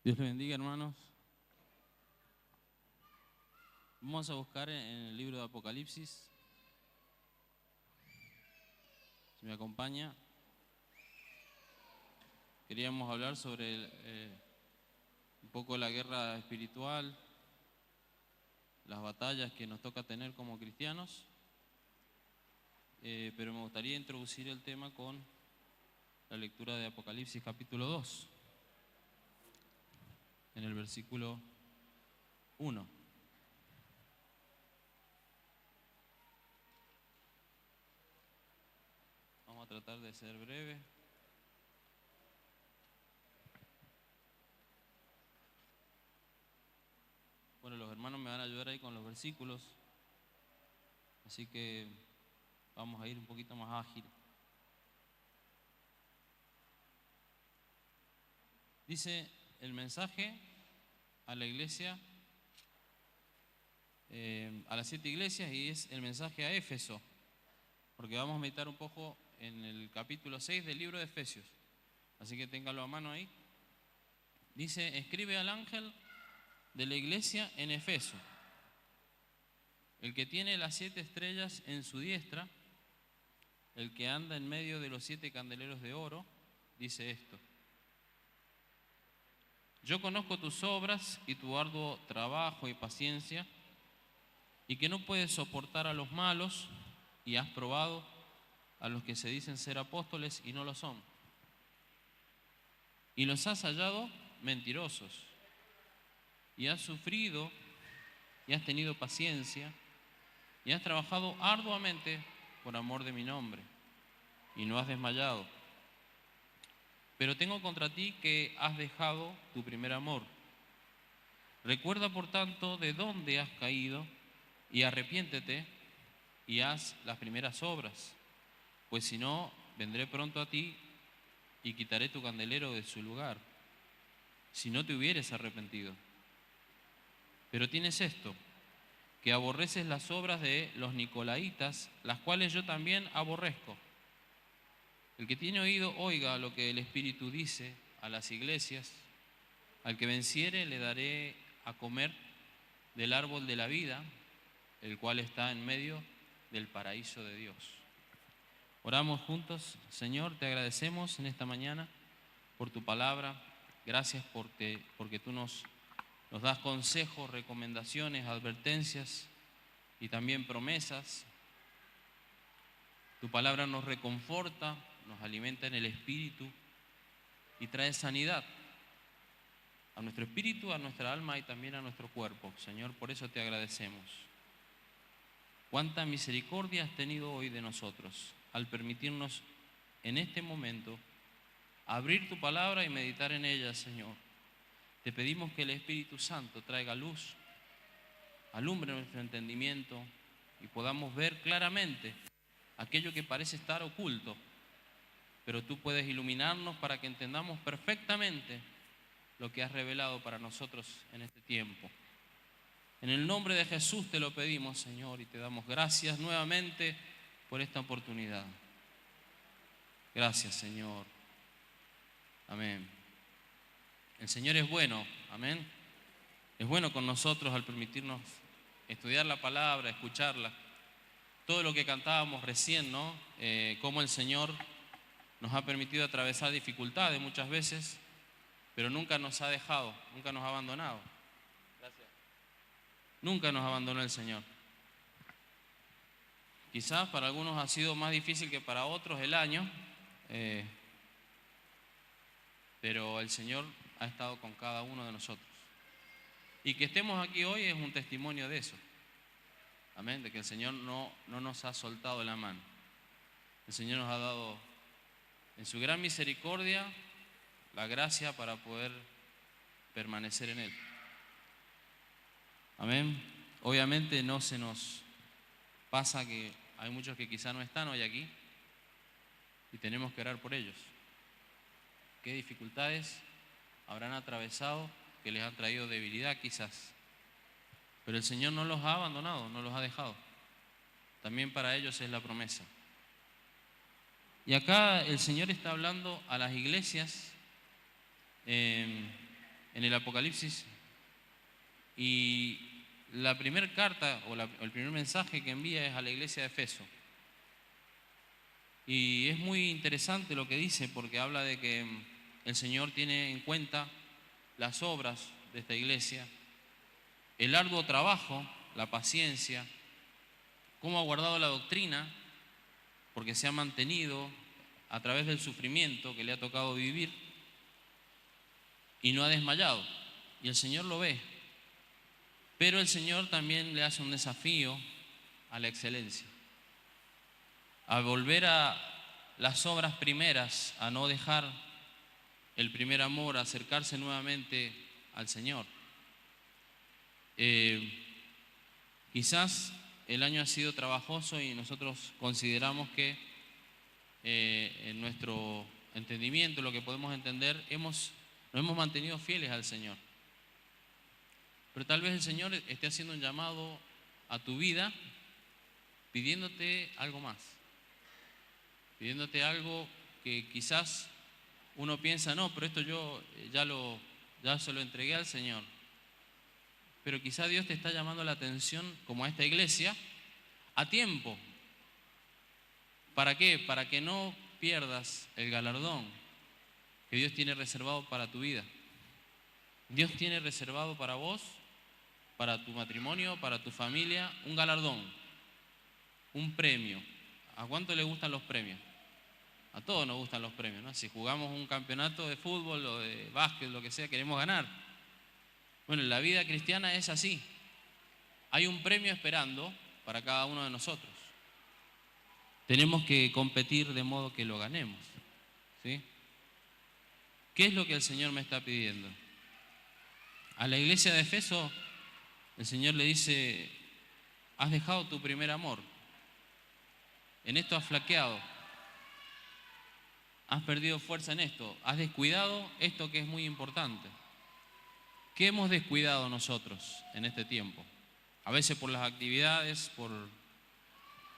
Dios les bendiga, hermanos. Vamos a buscar en el libro de Apocalipsis. Si me acompaña. Queríamos hablar sobre un poco la guerra espiritual, las batallas que nos toca tener como cristianos, pero me gustaría introducir el tema con la lectura de Apocalipsis capítulo 2, en el versículo 1. Vamos a tratar de ser breve. Bueno, los hermanos me van a ayudar ahí con los versículos, así que vamos a ir un poquito más ágil. Dice el mensaje a la iglesia, a las 7 iglesias, y es el mensaje a Éfeso, porque vamos a meditar un poco en el capítulo 6 del libro de Efesios, así que téngalo a mano ahí. Dice: escribe al ángel de la iglesia en Efeso, el que tiene las 7 estrellas en su diestra, el que anda en medio de los 7 candeleros de oro, dice esto: yo conozco tus obras y tu arduo trabajo y paciencia, y que no puedes soportar a los malos, y has probado a los que se dicen ser apóstoles y no lo son, y los has hallado mentirosos, y has sufrido y has tenido paciencia y has trabajado arduamente por amor de mi nombre, y no has desmayado. Pero tengo contra ti que has dejado tu primer amor. Recuerda, por tanto, de dónde has caído, y arrepiéntete y haz las primeras obras, pues si no, vendré pronto a ti y quitaré tu candelero de su lugar, si no te hubieres arrepentido. Pero tienes esto, que aborreces las obras de los nicolaitas, las cuales yo también aborrezco. El que tiene oído, oiga lo que el Espíritu dice a las iglesias. Al que venciere le daré a comer del árbol de la vida, el cual está en medio del paraíso de Dios. Oramos juntos. Señor, te agradecemos en esta mañana por tu palabra. Gracias porque tú nos das consejos, recomendaciones, advertencias y también promesas. Tu palabra nos reconforta, nos alimenta en el espíritu y trae sanidad a nuestro espíritu, a nuestra alma y también a nuestro cuerpo. Señor, por eso te agradecemos. Cuánta misericordia has tenido hoy de nosotros al permitirnos en este momento abrir tu palabra y meditar en ella, Señor. Te pedimos que el Espíritu Santo traiga luz, alumbre nuestro entendimiento y podamos ver claramente aquello que parece estar oculto, pero tú puedes iluminarnos para que entendamos perfectamente lo que has revelado para nosotros en este tiempo. En el nombre de Jesús te lo pedimos, Señor, y te damos gracias nuevamente por esta oportunidad. Gracias, Señor. Amén. El Señor es bueno, amén. Es bueno con nosotros al permitirnos estudiar la palabra, escucharla. Todo lo que cantábamos recién, ¿no? Cómo el Señor nos ha permitido atravesar dificultades muchas veces, pero nunca nos ha dejado, nunca nos ha abandonado. Gracias. Nunca nos abandonó el Señor. Quizás para algunos ha sido más difícil que para otros el año, pero el Señor ha estado con cada uno de nosotros. Y que estemos aquí hoy es un testimonio de eso. Amén, de que el Señor no nos ha soltado la mano. El Señor nos ha dado en su gran misericordia la gracia para poder permanecer en Él. Amén. Obviamente no se nos pasa que hay muchos que quizá no están hoy aquí y tenemos que orar por ellos. ¿Qué dificultades habrán atravesado que les han traído debilidad quizás? Pero el Señor no los ha abandonado, no los ha dejado. También para ellos es la promesa. Y acá el Señor está hablando a las iglesias en el Apocalipsis, y la primera carta o el primer mensaje que envía es a la iglesia de Efeso. Y es muy interesante lo que dice, porque habla de que el Señor tiene en cuenta las obras de esta iglesia, el arduo trabajo, la paciencia, cómo ha guardado la doctrina, porque se ha mantenido a través del sufrimiento que le ha tocado vivir y no ha desmayado. Y el Señor lo ve. Pero el Señor también le hace un desafío a la excelencia, a volver a las obras primeras, a no dejar el primer amor, a acercarse nuevamente al Señor. Quizás el año ha sido trabajoso y nosotros consideramos que en nuestro entendimiento, lo que podemos entender, nos hemos mantenido fieles al Señor. Pero tal vez el Señor esté haciendo un llamado a tu vida, pidiéndote algo más, pidiéndote algo que quizás uno piensa, no, pero esto yo ya se lo entregué al Señor. Pero quizás Dios te está llamando la atención, como a esta iglesia, a tiempo. ¿Para qué? Para que no pierdas el galardón que Dios tiene reservado para tu vida. Dios tiene reservado para vos, para tu matrimonio, para tu familia, un galardón, un premio. ¿A cuánto le gustan los premios? A todos nos gustan los premios, ¿no? Si jugamos un campeonato de fútbol o de básquet, lo que sea, queremos ganar. Bueno, la vida cristiana es así. Hay un premio esperando para cada uno de nosotros. Tenemos que competir de modo que lo ganemos, ¿sí? ¿Qué es lo que el Señor me está pidiendo? A la iglesia de Efeso, el Señor le dice: has dejado tu primer amor. En esto has flaqueado. Has perdido fuerza en esto. Has descuidado esto que es muy importante. ¿Qué hemos descuidado nosotros en este tiempo? A veces por las actividades,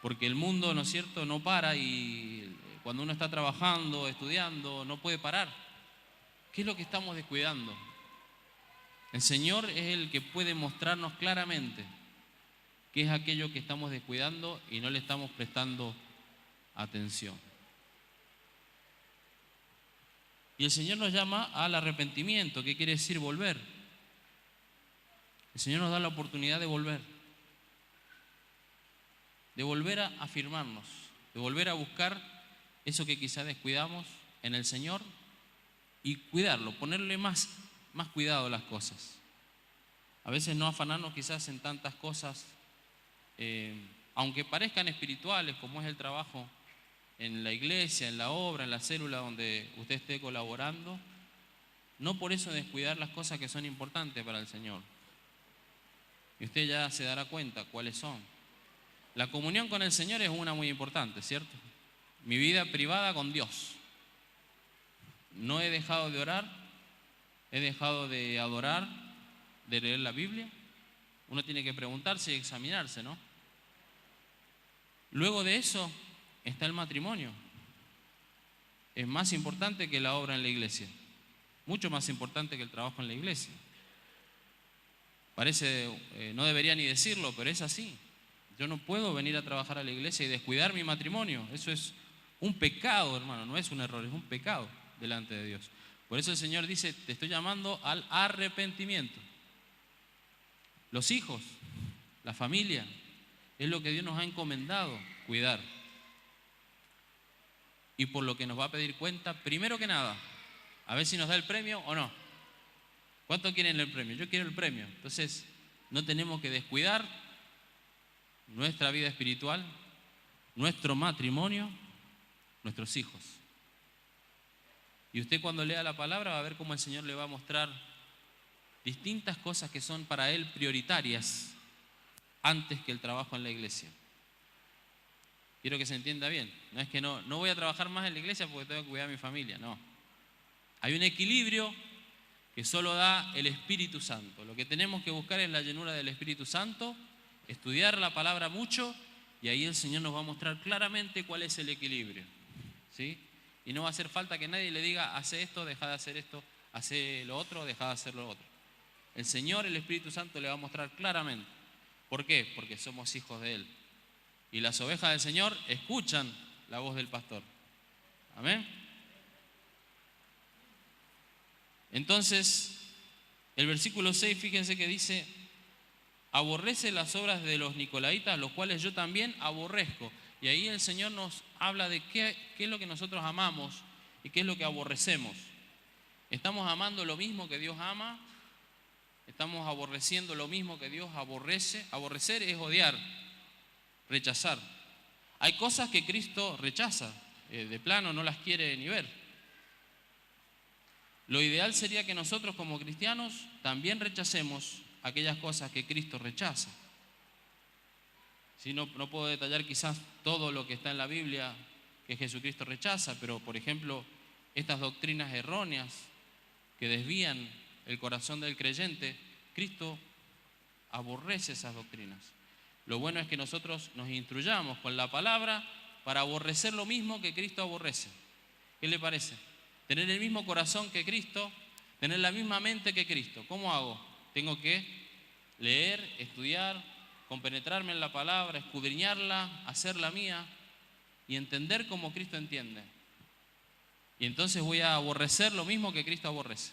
porque el mundo, ¿no es cierto?, no para, y cuando uno está trabajando, estudiando, no puede parar. ¿Qué es lo que estamos descuidando? El Señor es el que puede mostrarnos claramente qué es aquello que estamos descuidando y no le estamos prestando atención. Y el Señor nos llama al arrepentimiento, que quiere decir volver. El Señor nos da la oportunidad de volver a afirmarnos, de volver a buscar eso que quizá descuidamos en el Señor y cuidarlo, ponerle más cuidado a las cosas. A veces no afanarnos quizás en tantas cosas, aunque parezcan espirituales, como es el trabajo en la iglesia, en la obra, en la célula donde usted esté colaborando. No por eso descuidar las cosas que son importantes para el Señor. Y usted ya se dará cuenta cuáles son. La comunión con el Señor es una muy importante, ¿cierto? Mi vida privada con Dios. No he dejado de orar, he dejado de adorar, de leer la Biblia. Uno tiene que preguntarse y examinarse, ¿no? Luego de eso está el matrimonio. Es más importante que la obra en la iglesia, mucho más importante que el trabajo en la iglesia. Parece, no debería ni decirlo, pero es así. Yo no puedo venir a trabajar a la iglesia y descuidar mi matrimonio. Eso es un pecado, hermano, no es un error, es un pecado delante de Dios. Por eso el Señor dice: te estoy llamando al arrepentimiento. Los hijos, la familia, es lo que Dios nos ha encomendado cuidar. Y por lo que nos va a pedir cuenta, primero que nada, a ver si nos da el premio o no. ¿Cuánto quieren el premio? Yo quiero el premio. Entonces, no tenemos que descuidar nuestra vida espiritual, nuestro matrimonio, nuestros hijos. Y usted, cuando lea la palabra, va a ver cómo el Señor le va a mostrar distintas cosas que son para Él prioritarias antes que el trabajo en la iglesia. Quiero que se entienda bien. No es que no voy a trabajar más en la iglesia porque tengo que cuidar a mi familia. No. Hay un equilibrio que solo da el Espíritu Santo. Lo que tenemos que buscar es la llenura del Espíritu Santo, estudiar la palabra mucho, y ahí el Señor nos va a mostrar claramente cuál es el equilibrio, ¿sí? Y no va a hacer falta que nadie le diga: hace esto, deja de hacer esto, hacé lo otro, dejá de hacer lo otro. El Señor, el Espíritu Santo le va a mostrar claramente. ¿Por qué? Porque somos hijos de Él. Y las ovejas del Señor escuchan la voz del pastor. Amén. Entonces, el versículo 6, fíjense que dice: aborrece las obras de los nicolaitas, los cuales yo también aborrezco. Y ahí el Señor nos habla de qué es lo que nosotros amamos y qué es lo que aborrecemos. ¿Estamos amando lo mismo que Dios ama? ¿Estamos aborreciendo lo mismo que Dios aborrece? Aborrecer es odiar, rechazar. Hay cosas que Cristo rechaza, de plano no las quiere ni ver. Lo ideal sería que nosotros como cristianos también rechacemos aquellas cosas que Cristo rechaza. Si no puedo detallar quizás todo lo que está en la Biblia que Jesucristo rechaza, pero por ejemplo, estas doctrinas erróneas que desvían el corazón del creyente, Cristo aborrece esas doctrinas. Lo bueno es que nosotros nos instruyamos con la palabra para aborrecer lo mismo que Cristo aborrece. ¿Qué le parece? Tener el mismo corazón que Cristo, tener la misma mente que Cristo. ¿Cómo hago? Tengo que leer, estudiar, compenetrarme en la palabra, escudriñarla, hacerla mía y entender como Cristo entiende. Y entonces voy a aborrecer lo mismo que Cristo aborrece.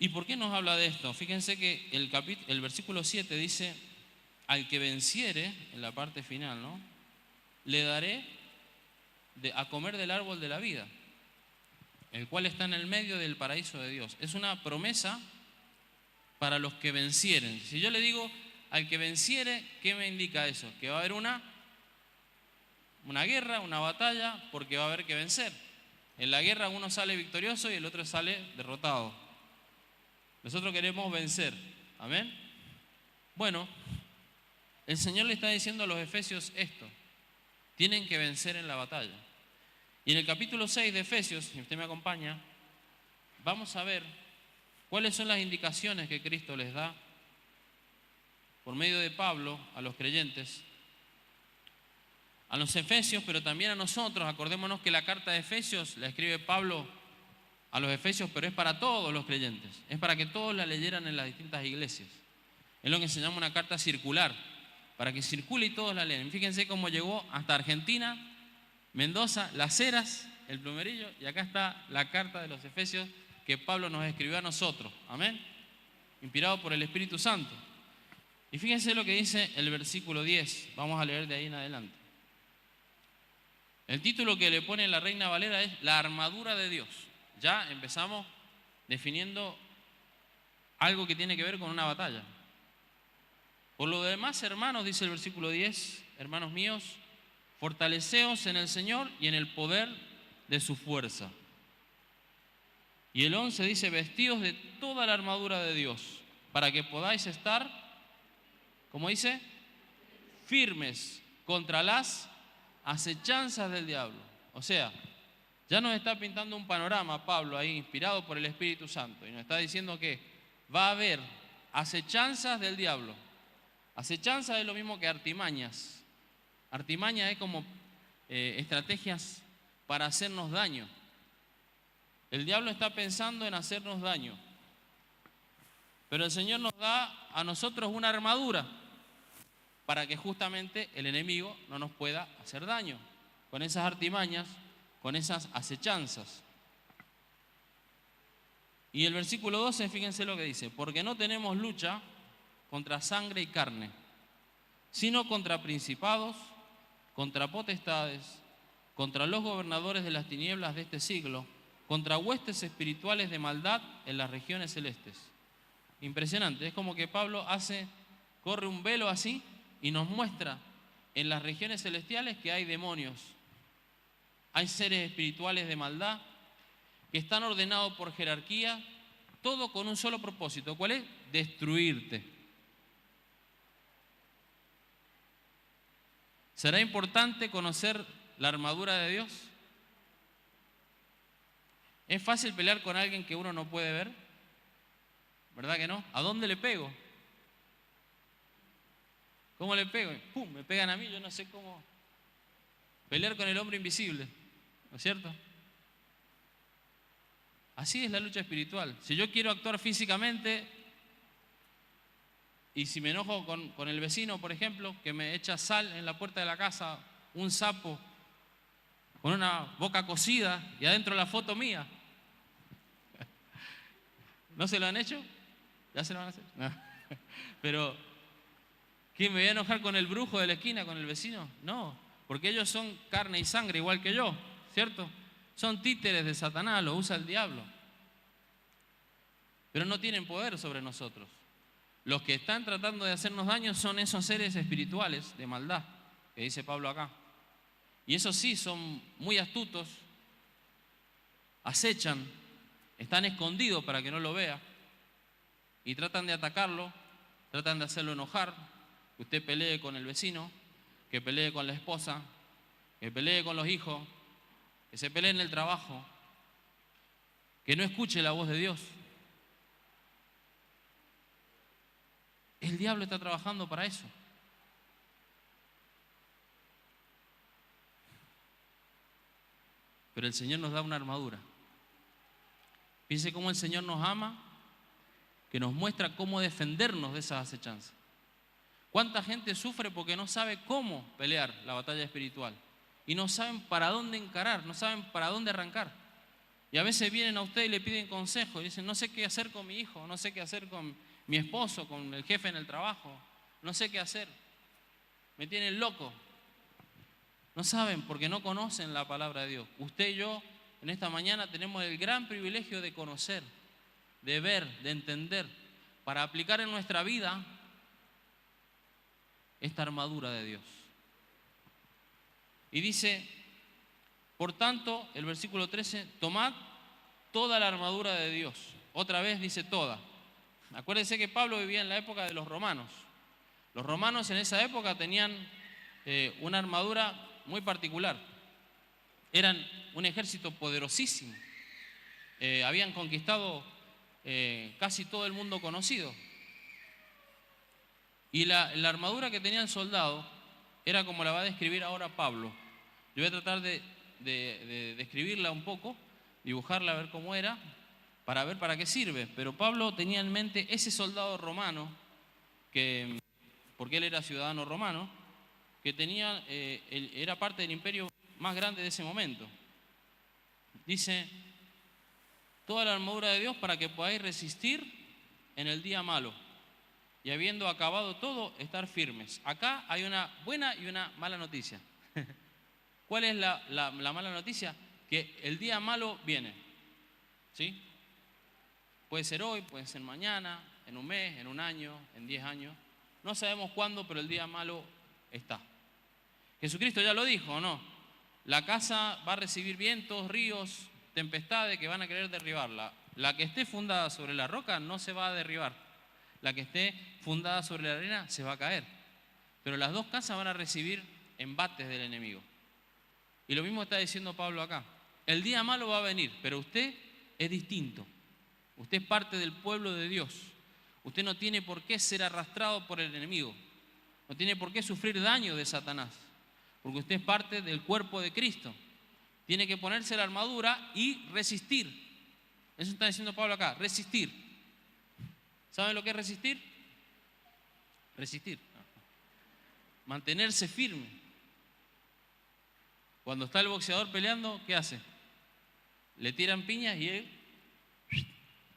¿Y por qué nos habla de esto? Fíjense que el versículo 7 dice: al que venciere, en la parte final, ¿no?, le daré a comer del árbol de la vida, el cual está en el medio del paraíso de Dios. Es una promesa para los que vencieren. Si yo le digo al que venciere, ¿qué me indica eso? Que va a haber una guerra, una batalla, porque va a haber que vencer. En la guerra uno sale victorioso y el otro sale derrotado. Nosotros queremos vencer. Amén. Bueno, el Señor le está diciendo a los efesios esto: tienen que vencer en la batalla. Y en el capítulo 6 de Efesios, si usted me acompaña, vamos a ver cuáles son las indicaciones que Cristo les da por medio de Pablo a los creyentes, a los efesios, pero también a nosotros. Acordémonos que la carta de Efesios la escribe Pablo a los efesios, pero es para todos los creyentes, es para que todos la leyeran en las distintas iglesias. Es lo que se llama una carta circular, para que circule y todos la leen. Fíjense cómo llegó hasta Argentina, Mendoza, Las Heras, El Plumerillo, y acá está la carta de los Efesios que Pablo nos escribió a nosotros. Amén. Inspirado por el Espíritu Santo. Y fíjense lo que dice el versículo 10. Vamos a leer de ahí en adelante. El título que le pone la Reina Valera es La armadura de Dios. Ya empezamos definiendo algo que tiene que ver con una batalla. Por lo demás, hermanos, dice el versículo 10, hermanos míos, fortaleceos en el Señor y en el poder de su fuerza. Y el 11 dice: vestidos de toda la armadura de Dios, para que podáis estar, ¿cómo dice?, firmes contra las acechanzas del diablo. O sea, ya nos está pintando un panorama Pablo ahí, inspirado por el Espíritu Santo, y nos está diciendo que va a haber acechanzas del diablo. Acechanzas es lo mismo que artimañas. Artimaña es como estrategias para hacernos daño. El diablo está pensando en hacernos daño, pero el Señor nos da a nosotros una armadura para que justamente el enemigo no nos pueda hacer daño con esas artimañas, con esas acechanzas. Y el versículo 12, fíjense lo que dice: porque no tenemos lucha contra sangre y carne, sino contra principados, contra potestades, contra los gobernadores de las tinieblas de este siglo, contra huestes espirituales de maldad en las regiones celestes. Impresionante, es como que Pablo corre un velo así y nos muestra en las regiones celestiales que hay demonios, hay seres espirituales de maldad que están ordenados por jerarquía, todo con un solo propósito. ¿Cuál es? Destruirte. ¿Será importante conocer la armadura de Dios? ¿Es fácil pelear con alguien que uno no puede ver? ¿Verdad que no? ¿A dónde le pego? ¿Cómo le pego? ¡Pum! Me pegan a mí, yo no sé cómo. Pelear con el hombre invisible, ¿no es cierto? Así es la lucha espiritual. Si yo quiero actuar físicamente y si me enojo con el vecino, por ejemplo, que me echa sal en la puerta de la casa, un sapo con una boca cocida y adentro la foto mía. ¿No se lo han hecho? ¿Ya se lo van a hacer? No. Pero, ¿qué, me voy a enojar con el brujo de la esquina, con el vecino? No, porque ellos son carne y sangre igual que yo, ¿cierto? Son títeres de Satanás, los usa el diablo. Pero no tienen poder sobre nosotros. Los que están tratando de hacernos daño son esos seres espirituales de maldad, que dice Pablo acá. Y esos sí son muy astutos, acechan, están escondidos para que no lo vea y tratan de atacarlo, tratan de hacerlo enojar, que usted pelee con el vecino, que pelee con la esposa, que pelee con los hijos, que se pelee en el trabajo, que no escuche la voz de Dios. El diablo está trabajando para eso. Pero el Señor nos da una armadura. Piense cómo el Señor nos ama, que nos muestra cómo defendernos de esas acechanzas. ¿Cuánta gente sufre porque no sabe cómo pelear la batalla espiritual? Y no saben para dónde encarar, no saben para dónde arrancar. Y a veces vienen a usted y le piden consejo y dicen, no sé qué hacer con mi hijo, no sé qué hacer con mi esposo, con el jefe en el trabajo, no sé qué hacer. Me tienen loco. No saben porque no conocen la palabra de Dios. Usted y yo en esta mañana tenemos el gran privilegio de conocer, de ver, de entender, para aplicar en nuestra vida esta armadura de Dios. Y dice, por tanto, el versículo 13, tomad toda la armadura de Dios. Otra vez dice toda. Acuérdense que Pablo vivía en la época de los romanos. Los romanos en esa época tenían una armadura muy particular. Eran un ejército poderosísimo. Habían conquistado casi todo el mundo conocido. Y la armadura que tenía el soldado era como la va a describir ahora Pablo. Yo voy a tratar de describirla un poco, dibujarla a ver cómo era, para ver para qué sirve. Pero Pablo tenía en mente ese soldado romano, porque él era ciudadano romano, que era parte del imperio más grande de ese momento. Dice, toda la armadura de Dios para que podáis resistir en el día malo y habiendo acabado todo, estar firmes. Acá hay una buena y una mala noticia. ¿Cuál es la mala noticia? Que el día malo viene, ¿sí? Puede ser hoy, puede ser mañana, en un mes, en un año, en 10 años. No sabemos cuándo, pero el día malo está. Jesucristo ya lo dijo, ¿o no? La casa va a recibir vientos, ríos, tempestades que van a querer derribarla. La que esté fundada sobre la roca no se va a derribar. La que esté fundada sobre la arena se va a caer. Pero las dos casas van a recibir embates del enemigo. Y lo mismo está diciendo Pablo acá. El día malo va a venir, pero usted es distinto. Usted es parte del pueblo de Dios. Usted no tiene por qué ser arrastrado por el enemigo. No tiene por qué sufrir daño de Satanás. Porque usted es parte del cuerpo de Cristo. Tiene que ponerse la armadura y resistir. Eso está diciendo Pablo acá, resistir. ¿Saben lo que es resistir? Resistir. Mantenerse firme. Cuando está el boxeador peleando, ¿qué hace? Le tiran piñas y él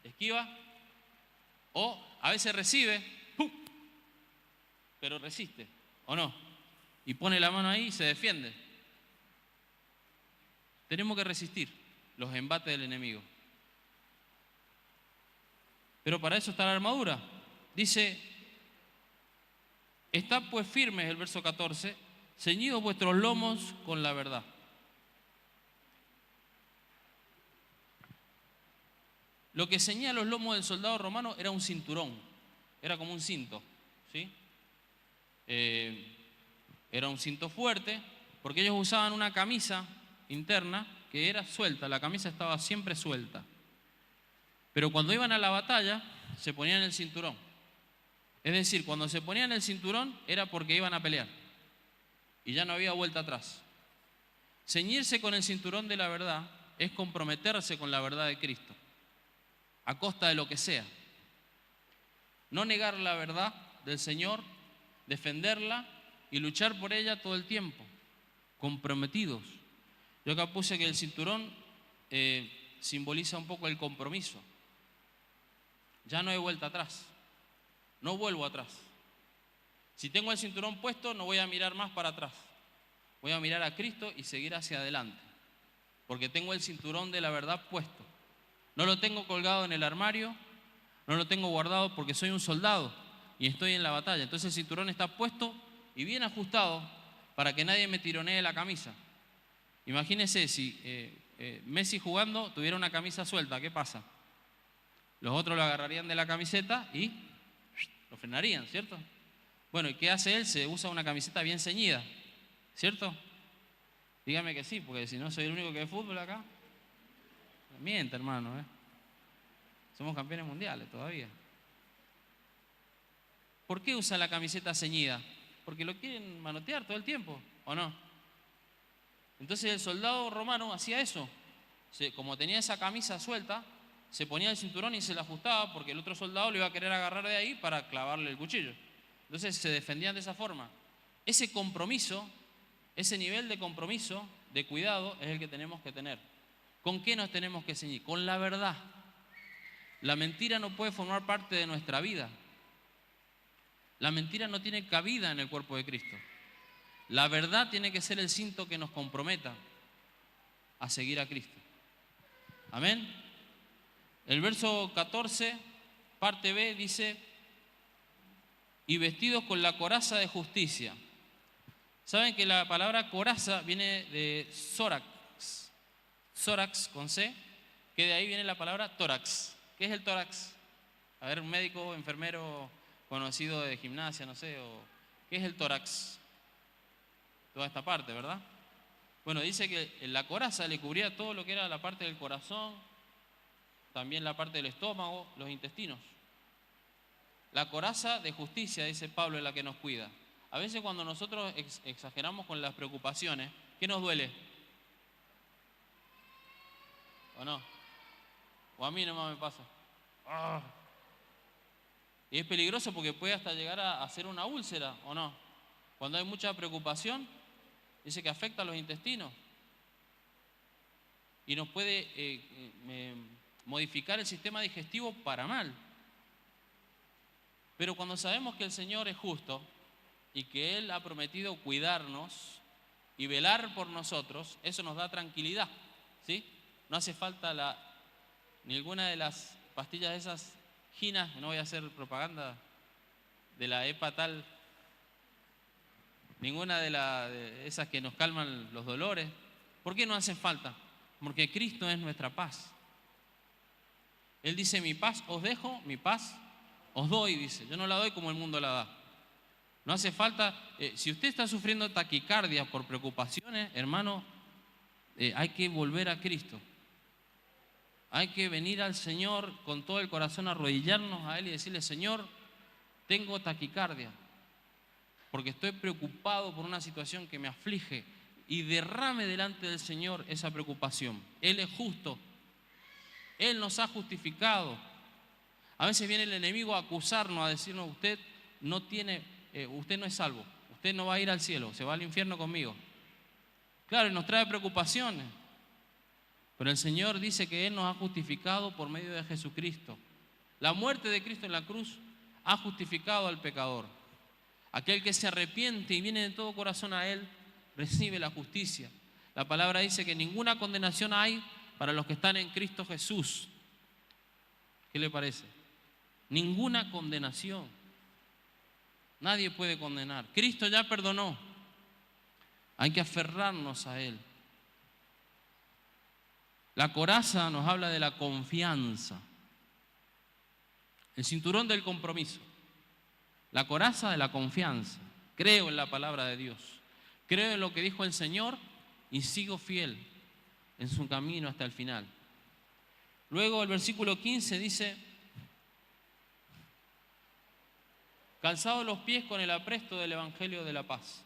esquiva. O a veces recibe, ¡pum!, pero resiste, ¿o no? Y pone la mano ahí y se defiende. Tenemos que resistir los embates del enemigo. Pero para eso está la armadura. Dice, estad pues firmes, el verso 14, ceñidos vuestros lomos con la verdad. Lo que ceñía los lomos del soldado romano era un cinturón, era como un cinto, ¿sí? Era un cinto fuerte, porque ellos usaban una camisa interna que era suelta, la camisa estaba siempre suelta. Pero cuando iban a la batalla, se ponían el cinturón. Es decir, cuando se ponían el cinturón era porque iban a pelear. Y ya no había vuelta atrás. Ceñirse con el cinturón de la verdad es comprometerse con la verdad de Cristo. a costa de lo que sea. No negar la verdad del Señor, defenderla y luchar por ella todo el tiempo, comprometidos. Yo acá puse que el cinturón simboliza un poco el compromiso. Ya no hay vuelta atrás, no vuelvo atrás. Si tengo el cinturón puesto, no voy a mirar más para atrás. Voy a mirar a Cristo y seguir hacia adelante, porque tengo el cinturón de la verdad puesto. No lo tengo colgado en el armario, no lo tengo guardado porque soy un soldado y estoy en la batalla. Entonces el cinturón está puesto y bien ajustado para que nadie me tironee la camisa. Imagínense si Messi jugando tuviera una camisa suelta, ¿qué pasa? Los otros lo agarrarían de la camiseta y lo frenarían, ¿cierto? Bueno, ¿y qué hace él? Se usa una camiseta bien ceñida, ¿cierto? Dígame que sí, porque si no soy el único que ve fútbol acá. Miente, hermano, ¿eh? Somos campeones mundiales todavía. ¿Por qué usa la camiseta ceñida? Porque lo quieren manotear todo el tiempo, ¿o no? Entonces el soldado romano hacía eso. Como tenía esa camisa suelta, se ponía el cinturón y se la ajustaba porque el otro soldado le iba a querer agarrar de ahí para clavarle el cuchillo. Entonces se defendían de esa forma. Ese compromiso, ese nivel de compromiso, de cuidado, es el que tenemos que tener. ¿Con qué nos tenemos que ceñir? Con la verdad. La mentira no puede formar parte de nuestra vida. La mentira no tiene cabida en el cuerpo de Cristo. La verdad tiene que ser el cinto que nos comprometa a seguir a Cristo. Amén. El verso 14, parte B, dice: y vestidos con la coraza de justicia. Saben que la palabra coraza viene de tórax, tórax con C, que de ahí viene la palabra tórax. ¿Qué es el tórax? A ver, un médico, enfermero conocido de gimnasia, no sé, ¿qué es el tórax? Toda esta parte, ¿verdad? Bueno, dice que la coraza le cubría todo lo que era la parte del corazón, también la parte del estómago, los intestinos. La coraza de justicia, dice Pablo, es la que nos cuida. A veces cuando nosotros exageramos con las preocupaciones, ¿qué nos duele? ¿O no? O a mí nomás me pasa. ¡Ah! Y es peligroso porque puede hasta llegar a hacer una úlcera, ¿o no? Cuando hay mucha preocupación, dice que afecta a los intestinos y nos puede modificar el sistema digestivo para mal. Pero cuando sabemos que el Señor es justo y que Él ha prometido cuidarnos y velar por nosotros, eso nos da tranquilidad, ¿sí? No hace falta ninguna de las pastillas de esas ginas, no voy a hacer propaganda de la EPA tal, ninguna de esas que nos calman los dolores. ¿Por qué no hacen falta? Porque Cristo es nuestra paz. Él dice: mi paz os dejo, mi paz os doy, dice. Yo no la doy como el mundo la da. No hace falta, si usted está sufriendo taquicardia por preocupaciones, hermano, hay que volver a Cristo. Hay que venir al Señor con todo el corazón, arrodillarnos a Él y decirle: Señor, tengo taquicardia, porque estoy preocupado por una situación que me aflige, y derrame delante del Señor esa preocupación. Él es justo, Él nos ha justificado. A veces viene el enemigo a acusarnos, a decirnos: usted no es salvo, usted no va a ir al cielo, se va al infierno conmigo. Claro, y nos trae preocupaciones, pero el Señor dice que Él nos ha justificado por medio de Jesucristo. La muerte de Cristo en la cruz ha justificado al pecador. Aquel que se arrepiente y viene de todo corazón a Él, recibe la justicia. La palabra dice que ninguna condenación hay para los que están en Cristo Jesús. ¿Qué le parece? Ninguna condenación. Nadie puede condenar. Cristo ya perdonó. Hay que aferrarnos a Él. La coraza nos habla de la confianza. El cinturón del compromiso. La coraza de la confianza. Creo en la palabra de Dios. Creo en lo que dijo el Señor y sigo fiel en su camino hasta el final. Luego el versículo 15 dice: calzados los pies con el apresto del Evangelio de la paz.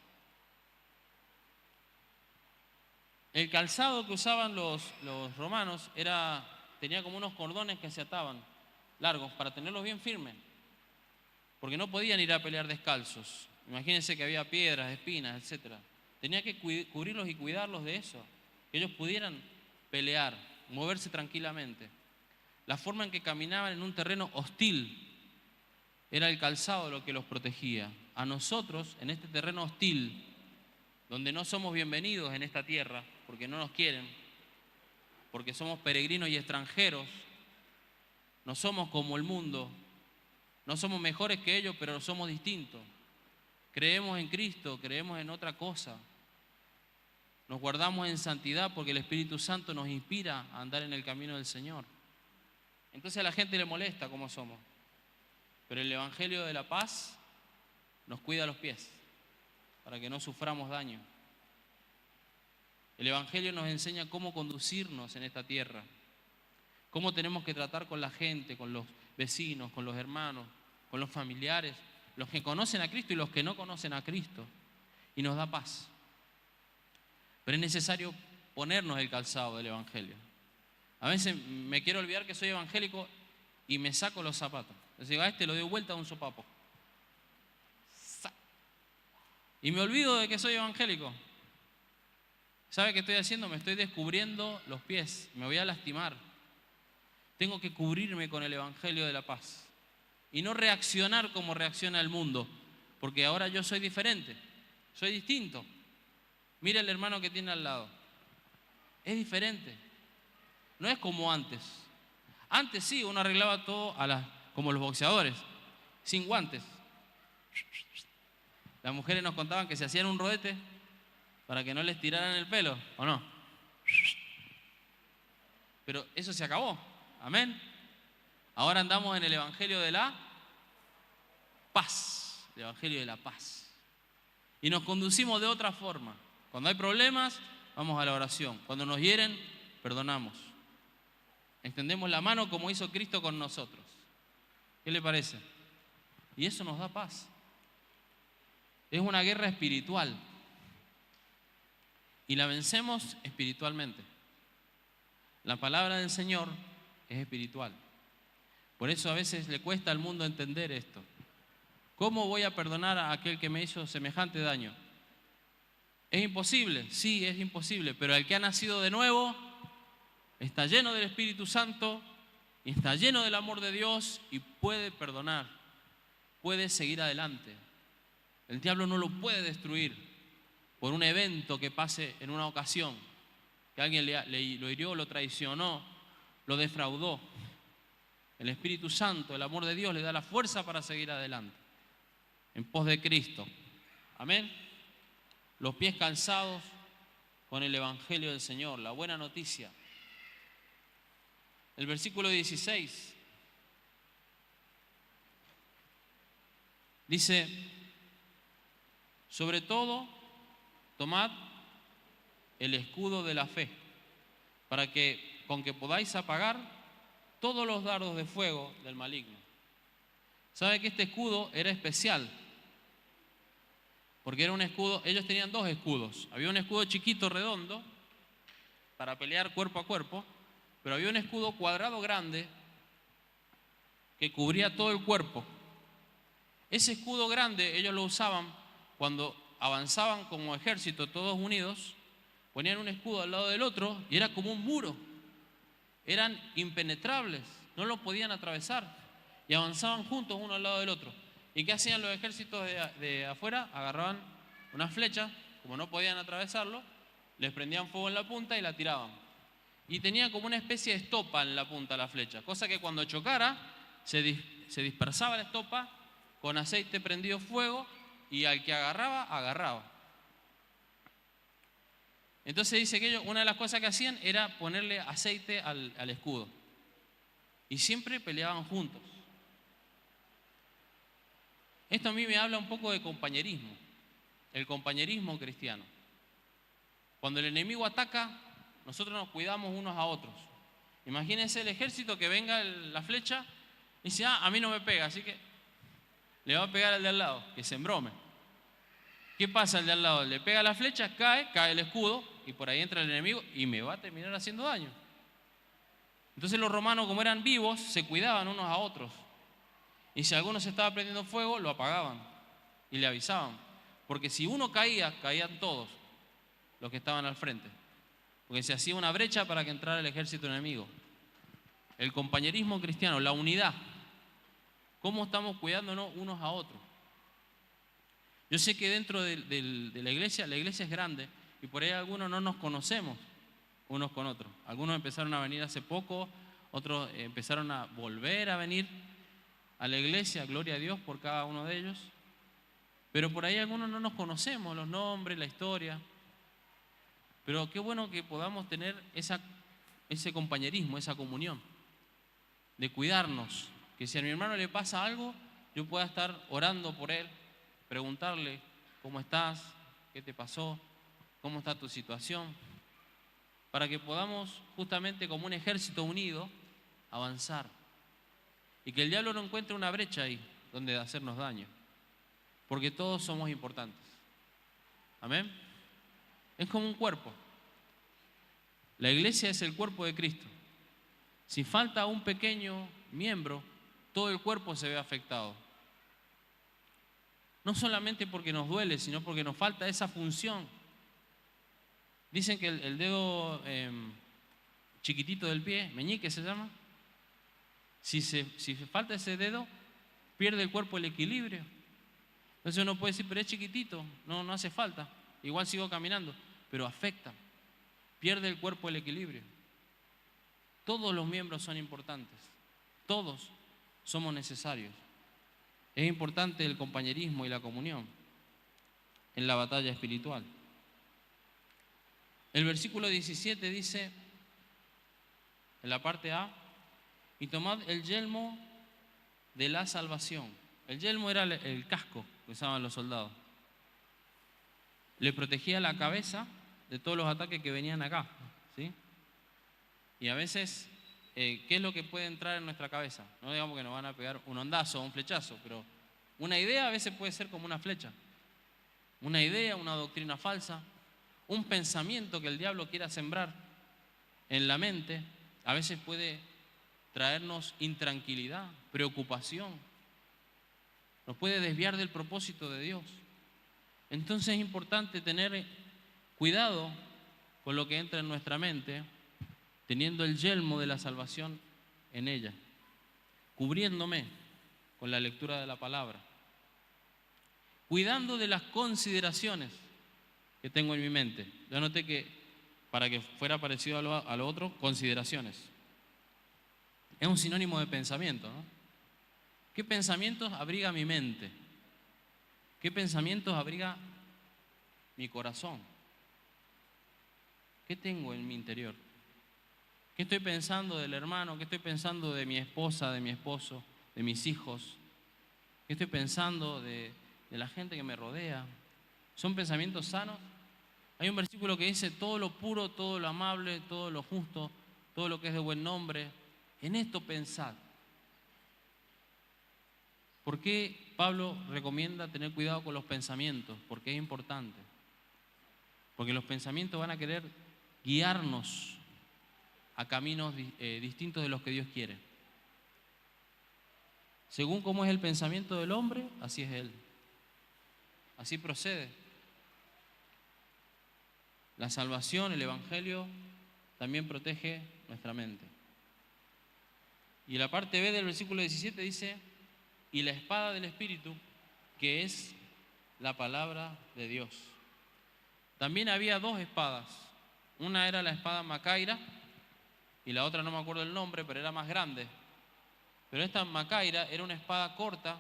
El calzado que usaban los romanos era tenía como unos cordones que se ataban, largos, para tenerlos bien firmes, porque no podían ir a pelear descalzos. Imagínense que había piedras, espinas, etc. Tenía que cubrirlos y cuidarlos de eso, que ellos pudieran pelear, moverse tranquilamente. La forma en que caminaban en un terreno hostil era el calzado lo que los protegía. A nosotros, en este terreno hostil, donde no somos bienvenidos en esta tierra, porque no nos quieren, porque somos peregrinos y extranjeros, no somos como el mundo, no somos mejores que ellos, pero somos distintos. Creemos en Cristo, creemos en otra cosa. Nos guardamos en santidad porque el Espíritu Santo nos inspira a andar en el camino del Señor. Entonces a la gente le molesta cómo somos, pero el Evangelio de la paz nos cuida los pies para que no suframos daño. El Evangelio nos enseña cómo conducirnos en esta tierra, cómo tenemos que tratar con la gente, con los vecinos, con los hermanos, con los familiares, los que conocen a Cristo y los que no conocen a Cristo, y nos da paz. Pero es necesario ponernos el calzado del Evangelio. A veces me quiero olvidar que soy evangélico y me saco los zapatos. Es decir, a este lo doy vuelta a un sopapo. Y me olvido de que soy evangélico. ¿Sabe qué estoy haciendo? Me estoy descubriendo los pies. Me voy a lastimar. Tengo que cubrirme con el Evangelio de la paz. Y no reaccionar como reacciona el mundo. Porque ahora yo soy diferente. Soy distinto. Mira el hermano que tiene al lado. Es diferente. No es como antes. Antes sí, uno arreglaba todo como los boxeadores, sin guantes. Las mujeres nos contaban que se hacían un rodete para que no les tiraran el pelo, ¿o no? Pero eso se acabó. Amén. Ahora andamos en el Evangelio de la paz. El Evangelio de la paz. Y nos conducimos de otra forma. Cuando hay problemas, vamos a la oración. Cuando nos hieren, perdonamos. Extendemos la mano como hizo Cristo con nosotros. ¿Qué le parece? Y eso nos da paz. Es una guerra espiritual. Y la vencemos espiritualmente. La palabra del Señor es espiritual. Por eso a veces le cuesta al mundo entender esto. ¿Cómo voy a perdonar a aquel que me hizo semejante daño? ¿Es imposible? Sí, es imposible. Pero el que ha nacido de nuevo está lleno del Espíritu Santo y está lleno del amor de Dios y puede perdonar, puede seguir adelante. El diablo no lo puede destruir por un evento que pase en una ocasión, que alguien lo hirió, lo traicionó, lo defraudó. El Espíritu Santo, el amor de Dios le da la fuerza para seguir adelante, en pos de Cristo. Amén. Los pies calzados con el Evangelio del Señor, la buena noticia. El versículo 16 dice: sobre todo, tomad el escudo de la fe, para que con que podáis apagar todos los dardos de fuego del maligno. ¿Sabe que este escudo era especial? Porque era un escudo, ellos tenían dos escudos. Había un escudo chiquito, redondo, para pelear cuerpo a cuerpo, pero había un escudo cuadrado grande que cubría todo el cuerpo. Ese escudo grande ellos lo usaban cuando avanzaban como ejército todos unidos, ponían un escudo al lado del otro y era como un muro. Eran impenetrables, no lo podían atravesar y avanzaban juntos uno al lado del otro. ¿Y qué hacían los ejércitos de afuera? Agarraban una flecha, como no podían atravesarlo, les prendían fuego en la punta y la tiraban. Y tenía como una especie de estopa en la punta de la flecha, cosa que cuando chocara se dispersaba la estopa, con aceite prendido fuego, y al que agarraba, agarraba. Entonces dice que ellos, una de las cosas que hacían era ponerle aceite al escudo. Y siempre peleaban juntos. Esto a mí me habla un poco de compañerismo, el compañerismo cristiano. Cuando el enemigo ataca, nosotros nos cuidamos unos a otros. Imagínense el ejército que venga la flecha y dice: a mí no me pega, así que le va a pegar al de al lado, que se embrome. ¿Qué pasa al de al lado? Le pega la flecha, cae el escudo y por ahí entra el enemigo y me va a terminar haciendo daño. Entonces los romanos, como eran vivos, se cuidaban unos a otros. Y si alguno se estaba prendiendo fuego, lo apagaban y le avisaban. Porque si uno caía, caían todos los que estaban al frente. Porque se hacía una brecha para que entrara el ejército enemigo. El compañerismo cristiano, la unidad. ¿Cómo estamos cuidándonos unos a otros? Yo sé que dentro de la iglesia es grande y por ahí algunos no nos conocemos unos con otros. Algunos empezaron a venir hace poco, otros empezaron a volver a venir a la iglesia, gloria a Dios por cada uno de ellos. Pero por ahí algunos no nos conocemos, los nombres, la historia. Pero qué bueno que podamos tener ese compañerismo, esa comunión, de cuidarnos, que si a mi hermano le pasa algo, yo pueda estar orando por él, preguntarle, ¿cómo estás? ¿Qué te pasó? ¿Cómo está tu situación? Para que podamos justamente como un ejército unido avanzar y que el diablo no encuentre una brecha ahí donde hacernos daño, porque todos somos importantes. Amén. Es como un cuerpo. La iglesia es el cuerpo de Cristo. Si falta un pequeño miembro, todo el cuerpo se ve afectado. No solamente porque nos duele, sino porque nos falta esa función. Dicen que el dedo chiquitito del pie, meñique se llama, si falta ese dedo, pierde el cuerpo el equilibrio. Entonces uno puede decir, pero es chiquitito, no hace falta, igual sigo caminando, pero afecta, pierde el cuerpo el equilibrio. Todos los miembros son importantes, todos somos necesarios. Es importante el compañerismo y la comunión en la batalla espiritual. El versículo 17 dice, en la parte A, y tomad el yelmo de la salvación. El yelmo era el casco que usaban los soldados. Le protegía la cabeza de todos los ataques que venían acá, ¿sí? Y a veces, ¿qué es lo que puede entrar en nuestra cabeza? No digamos que nos van a pegar un ondazo o un flechazo, pero una idea a veces puede ser como una flecha. Una idea, una doctrina falsa, un pensamiento que el diablo quiera sembrar en la mente, a veces puede traernos intranquilidad, preocupación, nos puede desviar del propósito de Dios. Entonces es importante tener cuidado con lo que entra en nuestra mente, teniendo el yelmo de la salvación en ella, cubriéndome con la lectura de la palabra, cuidando de las consideraciones que tengo en mi mente. Yo anoté que, para que fuera parecido a lo otro, consideraciones. Es un sinónimo de pensamiento, ¿no? ¿Qué pensamientos abriga mi mente? ¿Qué pensamientos abriga mi corazón? ¿Qué tengo en mi interior? ¿Qué estoy pensando del hermano? ¿Qué estoy pensando de mi esposa, de mi esposo, de mis hijos? ¿Qué estoy pensando de la gente que me rodea? ¿Son pensamientos sanos? Hay un versículo que dice, todo lo puro, todo lo amable, todo lo justo, todo lo que es de buen nombre, en esto pensad. ¿Por qué Pablo recomienda tener cuidado con los pensamientos? Porque es importante. Porque los pensamientos van a querer guiarnos a caminos distintos de los que Dios quiere. Según cómo es el pensamiento del hombre, así es él. Así procede. La salvación, el evangelio, también protege nuestra mente. Y la parte B del versículo 17 dice, y la espada del Espíritu, que es la palabra de Dios. También había dos espadas. Una era la espada Macaira y la otra no me acuerdo el nombre, pero era más grande. Pero esta Macaira era una espada corta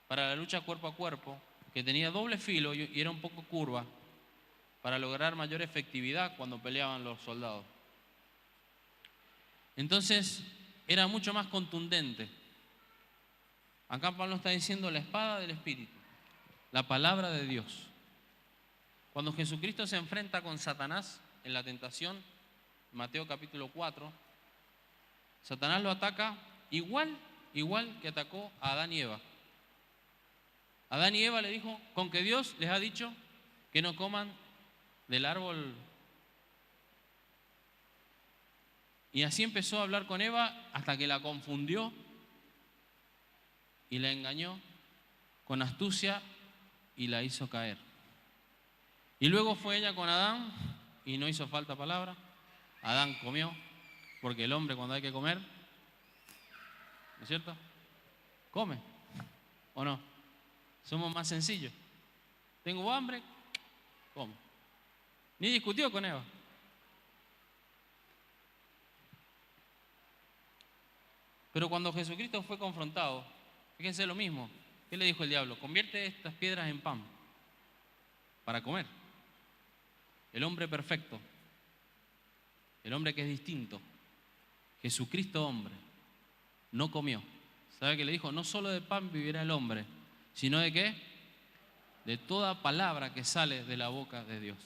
para la lucha cuerpo a cuerpo, que tenía doble filo y era un poco curva, para lograr mayor efectividad cuando peleaban los soldados. Entonces era mucho más contundente. Acá Pablo está diciendo la espada del Espíritu, la palabra de Dios. Cuando Jesucristo se enfrenta con Satanás en la tentación, Mateo capítulo 4, Satanás lo ataca igual que atacó a Adán y Eva. Adán y Eva le dijo, con que Dios les ha dicho que no coman del árbol Y así empezó a hablar con Eva hasta que la confundió y la engañó con astucia y la hizo caer. Y luego fue ella con Adán y no hizo falta palabra. Adán comió, porque el hombre cuando hay que comer, ¿no es cierto? Come, ¿o no? Somos más sencillos. Tengo hambre, como. Ni discutió con Eva. Pero cuando Jesucristo fue confrontado, fíjense lo mismo. ¿Qué le dijo el diablo? Convierte estas piedras en pan para comer. El hombre perfecto, el hombre que es distinto, Jesucristo hombre, no comió. ¿Sabe qué le dijo? No solo de pan vivirá el hombre, sino de qué? De toda palabra que sale de la boca de Dios.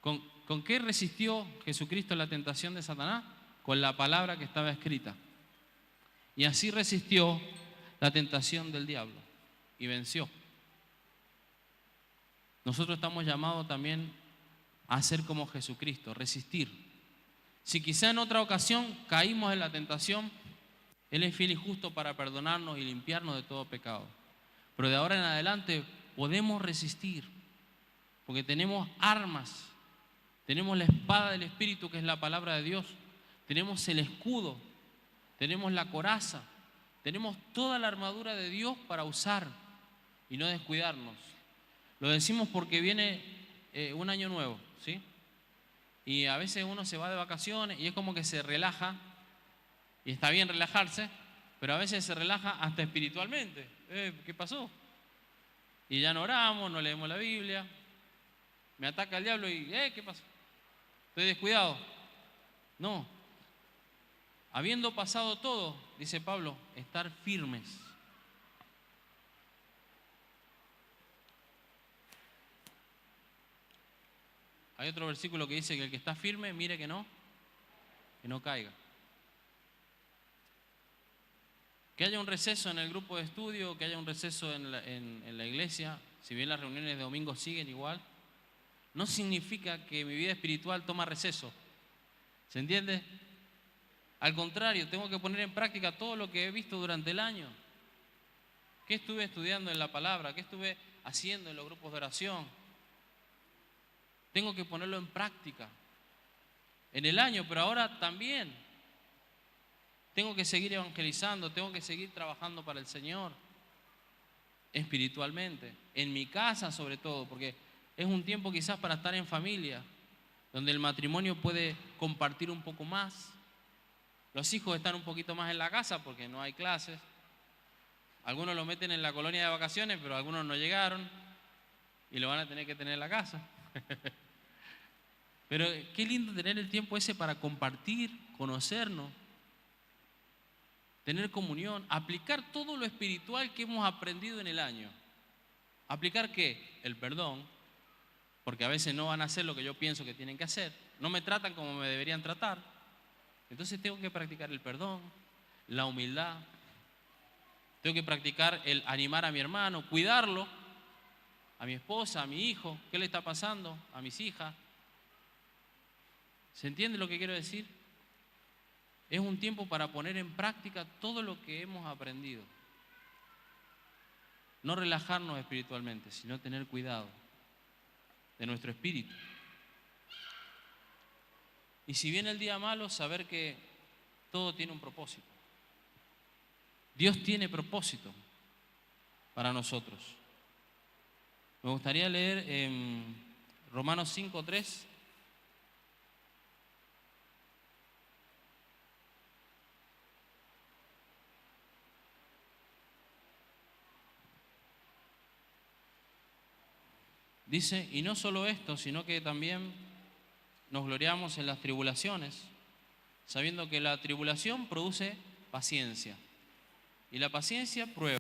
¿Con qué resistió Jesucristo la tentación de Satanás? Con la palabra que estaba escrita. Y así resistió la tentación del diablo y venció. Nosotros estamos llamados también a ser como Jesucristo, resistir. Si quizá en otra ocasión caímos en la tentación, Él es fiel y justo para perdonarnos y limpiarnos de todo pecado. Pero de ahora en adelante podemos resistir, porque tenemos armas, tenemos la espada del Espíritu, que es la palabra de Dios, tenemos el escudo, tenemos la coraza, tenemos toda la armadura de Dios para usar y no descuidarnos. Lo decimos porque viene un año nuevo, ¿sí? Y a veces uno se va de vacaciones y es como que se relaja, y está bien relajarse, pero a veces se relaja hasta espiritualmente. ¿Qué pasó? Y ya no oramos, no leemos la Biblia, me ataca el diablo y ¿qué pasó? ¿Estoy descuidado? No. Habiendo pasado todo, dice Pablo, estar firmes. Hay otro versículo que dice que el que está firme, mire que no caiga. Que haya un receso en el grupo de estudio, que haya un receso en la iglesia, si bien las reuniones de domingo siguen igual, no significa que mi vida espiritual toma receso. ¿Se entiende? Al contrario, tengo que poner en práctica todo lo que he visto durante el año. ¿Qué estuve estudiando en la palabra? ¿Qué estuve haciendo en los grupos de oración? Tengo que ponerlo en práctica en el año, pero ahora también tengo que seguir evangelizando, tengo que seguir trabajando para el Señor espiritualmente, en mi casa sobre todo, porque es un tiempo quizás para estar en familia, donde el matrimonio puede compartir un poco más. Los hijos están un poquito más en la casa porque no hay clases. Algunos lo meten en la colonia de vacaciones, pero algunos no llegaron y lo van a tener que tener en la casa. Pero qué lindo tener el tiempo ese para compartir, conocernos, tener comunión, aplicar todo lo espiritual que hemos aprendido en el año. ¿Aplicar qué? El perdón, porque a veces no van a hacer lo que yo pienso que tienen que hacer. No me tratan como me deberían tratar. Entonces tengo que practicar el perdón, la humildad. Tengo que practicar el animar a mi hermano, cuidarlo, a mi esposa, a mi hijo. ¿Qué le está pasando? A mis hijas. ¿Se entiende lo que quiero decir? Es un tiempo para poner en práctica todo lo que hemos aprendido. No relajarnos espiritualmente, sino tener cuidado de nuestro espíritu. Y si viene el día malo, saber que todo tiene un propósito. Dios tiene propósito para nosotros. Me gustaría leer en Romanos 5:3. Dice, y no solo esto, sino que también nos gloriamos en las tribulaciones, sabiendo que la tribulación produce paciencia. Y la paciencia prueba,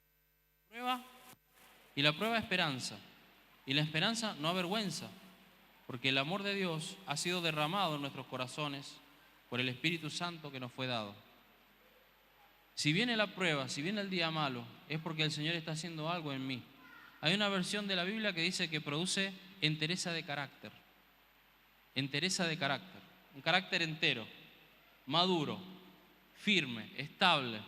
y la prueba esperanza. Y la esperanza no avergüenza, porque el amor de Dios ha sido derramado en nuestros corazones por el Espíritu Santo que nos fue dado. Si viene la prueba, si viene el día malo, es porque el Señor está haciendo algo en mí. Hay una versión de la Biblia que dice que produce entereza de carácter. Entereza de carácter, un carácter entero. maduro, firme, estable.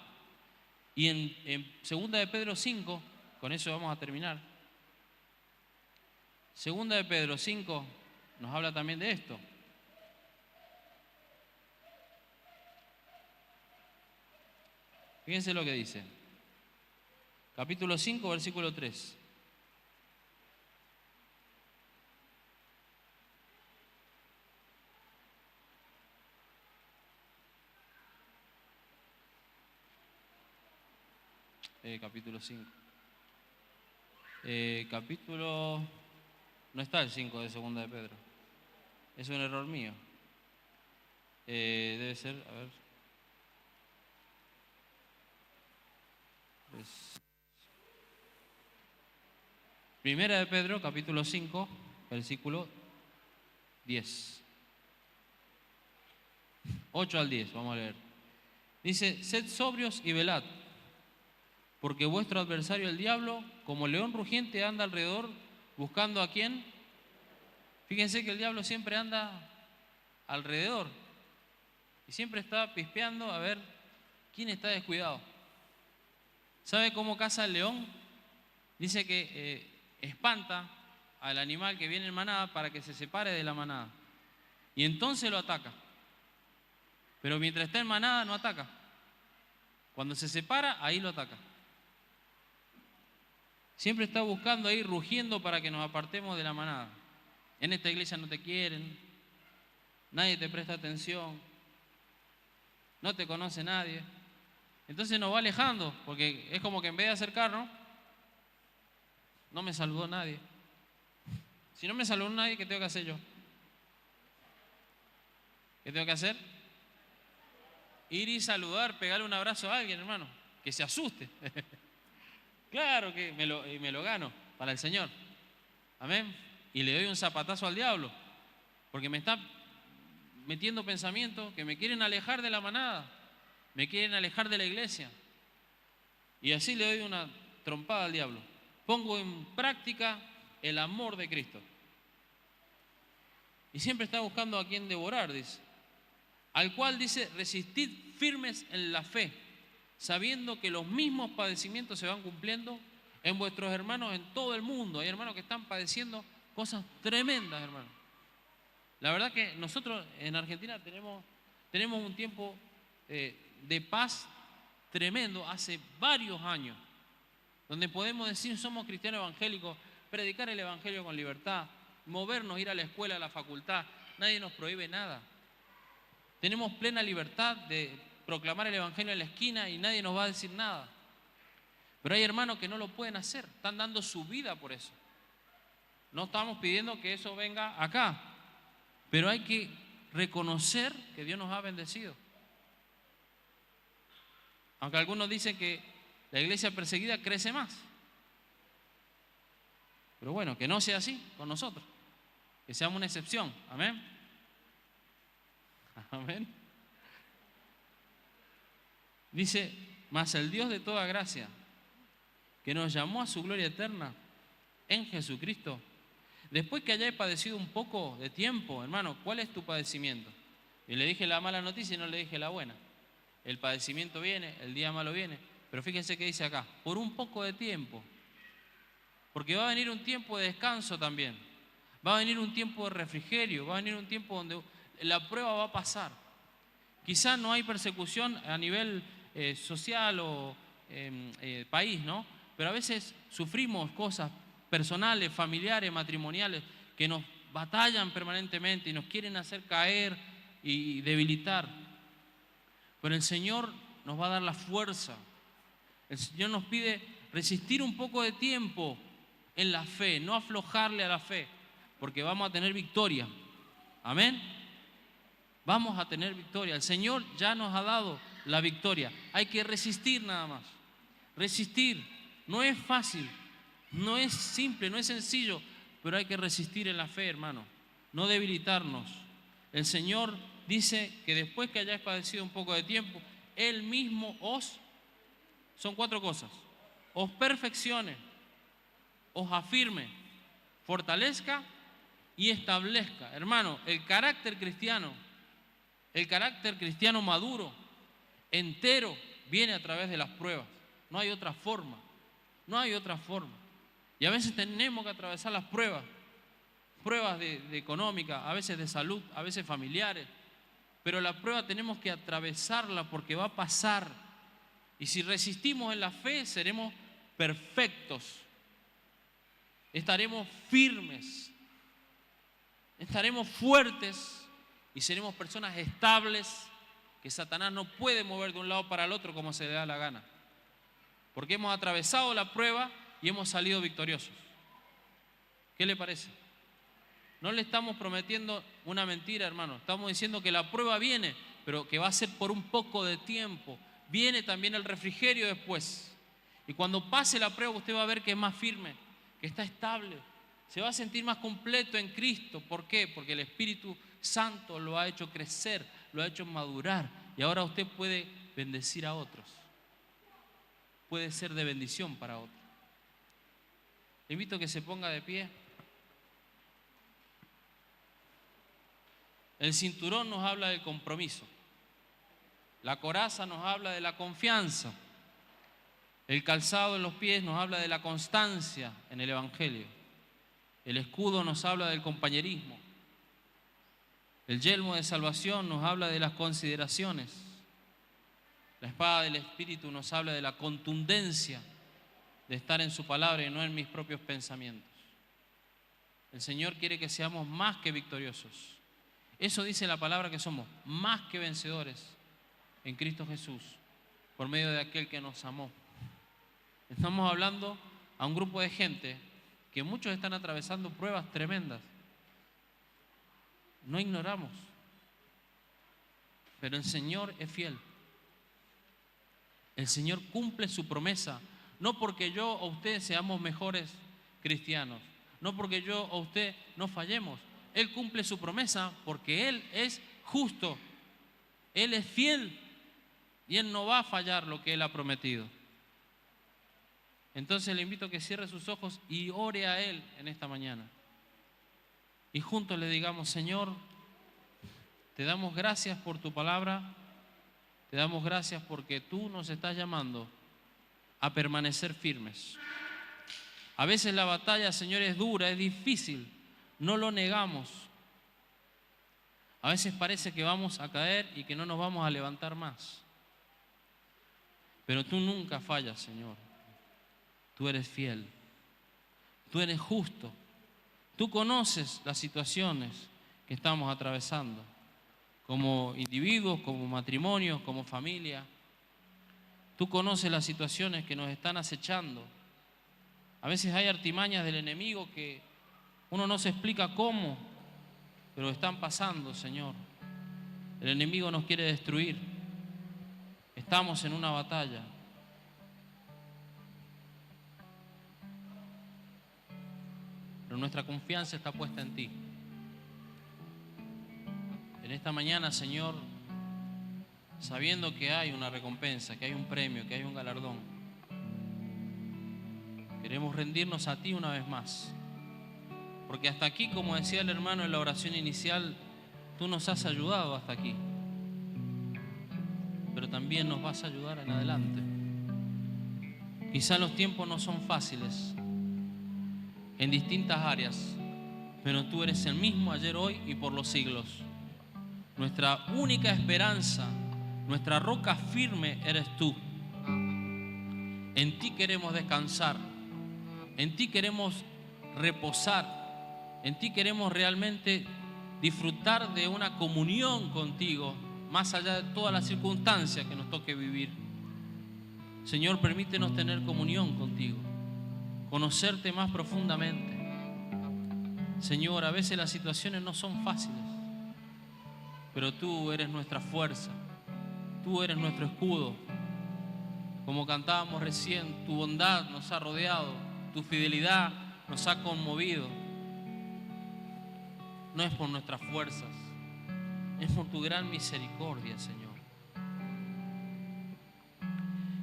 Y en 2 de Pedro 5, con eso vamos a terminar. 2 de Pedro 5 nos habla también de esto. Fíjense lo que dice. Capítulo 5, versículo 3. Capítulo 5. Capítulo... No está el 5 de 2 de Pedro. Es un error mío. Debe ser, a ver. Primera de Pedro, capítulo 5, versículo 10. 8 al 10, vamos a leer. Dice, sed sobrios y velad, porque vuestro adversario el diablo, como león rugiente, anda alrededor buscando a quién. Fíjense que el diablo siempre anda alrededor y siempre está pispeando a ver quién está descuidado. ¿Sabe cómo caza el león? Dice que espanta al animal que viene en manada para que se separe de la manada y entonces lo ataca. Pero mientras está en manada no ataca. Cuando se separa, ahí lo ataca. Siempre está buscando ahí, rugiendo para que nos apartemos de la manada. En esta iglesia no te quieren, nadie te presta atención, no te conoce nadie. Entonces nos va alejando, porque es como que en vez de acercarnos, no me saludó nadie. Si no me saludó nadie, ¿qué tengo que hacer yo? ¿Qué tengo que hacer? Ir y saludar, pegarle un abrazo a alguien, hermano, que se asuste. Claro que me lo gano para el Señor. Amén. Y le doy un zapatazo al diablo, porque me está metiendo pensamientos que me quieren alejar de la manada, me quieren alejar de la iglesia. Y así le doy una trompada al diablo. Pongo en práctica el amor de Cristo. Y siempre está buscando a quien devorar, dice. Al cual dice, resistid firmes en la fe, sabiendo que los mismos padecimientos se van cumpliendo en vuestros hermanos en todo el mundo. Hay hermanos que están padeciendo cosas tremendas, hermano. La verdad que nosotros en Argentina tenemos un tiempo de paz tremendo hace varios años, donde podemos decir somos cristianos evangélicos, predicar el evangelio con libertad, movernos, ir a la escuela, a la facultad, nadie nos prohíbe nada. Tenemos plena libertad de proclamar el evangelio en la esquina y nadie nos va a decir nada. Pero hay hermanos que no lo pueden hacer, están dando su vida por eso. No estamos pidiendo que eso venga acá, pero hay que reconocer que Dios nos ha bendecido. Aunque algunos dicen que la iglesia perseguida crece más. Pero bueno, que no sea así con nosotros, que seamos una excepción. Amén. Amén. Dice, mas el Dios de toda gracia, que nos llamó a su gloria eterna en Jesucristo, después que hayáis padecido un poco de tiempo, hermano, ¿cuál es tu padecimiento? Y le dije la mala noticia y no le dije la buena. El padecimiento viene, el día malo viene, pero fíjense que dice acá, por un poco de tiempo, porque va a venir un tiempo de descanso también, va a venir un tiempo de refrigerio, va a venir un tiempo donde la prueba va a pasar. Quizás no hay persecución a nivel social o país, ¿no? Pero a veces sufrimos cosas personales, familiares, matrimoniales, que nos batallan permanentemente y nos quieren hacer caer y debilitar. Pero el Señor nos va a dar la fuerza. El Señor nos pide resistir un poco de tiempo en la fe, no aflojarle a la fe, porque vamos a tener victoria. Amén. Vamos a tener victoria. El Señor ya nos ha dado la victoria. Hay que resistir nada más. Resistir. No es fácil, no es simple, no es sencillo, pero hay que resistir en la fe, hermano. No debilitarnos. El Señor dice que después que hayáis padecido un poco de tiempo, Él mismo son 4 cosas, os perfeccione, os afirme, fortalezca y establezca. Hermano, el carácter cristiano El carácter cristiano maduro, entero, viene a través de las pruebas. No hay otra forma. No hay otra forma. Y a veces tenemos que atravesar las pruebas. Pruebas de económica, a veces de salud, a veces familiares. Pero la prueba tenemos que atravesarla porque va a pasar. Y si resistimos en la fe, seremos perfectos. Estaremos firmes. Estaremos fuertes y seremos personas estables que Satanás no puede mover de un lado para el otro como se le da la gana. Porque hemos atravesado la prueba y hemos salido victoriosos. ¿Qué le parece? No le estamos prometiendo una mentira, hermano. Estamos diciendo que la prueba viene, pero que va a ser por un poco de tiempo. Viene también el refrigerio después. Y cuando pase la prueba usted va a ver que es más firme, que está estable. Se va a sentir más completo en Cristo. ¿Por qué? Porque el Espíritu Santo lo ha hecho crecer, lo ha hecho madurar. Y ahora usted puede bendecir a otros. Puede ser de bendición para otros. Le invito a que se ponga de pie. El cinturón nos habla del compromiso. La coraza nos habla de la confianza. El calzado en los pies nos habla de la constancia en el Evangelio. El escudo nos habla del compañerismo. El yelmo de salvación nos habla de las consideraciones. La espada del Espíritu nos habla de la contundencia de estar en su palabra y no en mis propios pensamientos. El Señor quiere que seamos más que victoriosos. Eso dice la palabra, que somos más que vencedores en Cristo Jesús por medio de aquel que nos amó. Estamos hablando a un grupo de gente que muchos están atravesando pruebas tremendas. No ignoramos, pero el Señor es fiel. El Señor cumple su promesa, no porque yo o usted seamos mejores cristianos, no porque yo o usted no fallemos. Él cumple su promesa porque Él es justo, Él es fiel y Él no va a fallar lo que Él ha prometido. Entonces le invito a que cierre sus ojos y ore a Él en esta mañana. Y juntos le digamos: Señor, te damos gracias por tu palabra, te damos gracias porque tú nos estás llamando a permanecer firmes. A veces la batalla, Señor, es dura, es difícil, no lo negamos. A veces parece que vamos a caer y que no nos vamos a levantar más. Pero tú nunca fallas, Señor. Tú eres fiel, tú eres justo. Tú conoces las situaciones que estamos atravesando, como individuos, como matrimonios, como familia. Tú conoces las situaciones que nos están acechando. A veces hay artimañas del enemigo que uno no se explica cómo, pero están pasando, Señor. El enemigo nos quiere destruir. Estamos en una batalla. Pero nuestra confianza está puesta en ti. En esta mañana, Señor, sabiendo que hay una recompensa, que hay un premio, que hay un galardón, queremos rendirnos a ti una vez más. Porque hasta aquí, como decía el hermano en la oración inicial, tú nos has ayudado hasta aquí. Pero también nos vas a ayudar en adelante. Quizá los tiempos no son fáciles en distintas áreas, pero tú eres el mismo ayer, hoy y por los siglos. Nuestra única esperanza, nuestra roca firme eres tú. En ti queremos descansar, en ti queremos reposar, en ti queremos realmente disfrutar de una comunión contigo, más allá de todas las circunstancias que nos toque vivir. Señor, permítenos tener comunión contigo, conocerte más profundamente. Señor, a veces las situaciones no son fáciles, pero tú eres nuestra fuerza, tú eres nuestro escudo. Como cantábamos recién, tu bondad nos ha rodeado, tu fidelidad nos ha conmovido. No es por nuestras fuerzas, es por tu gran misericordia, Señor.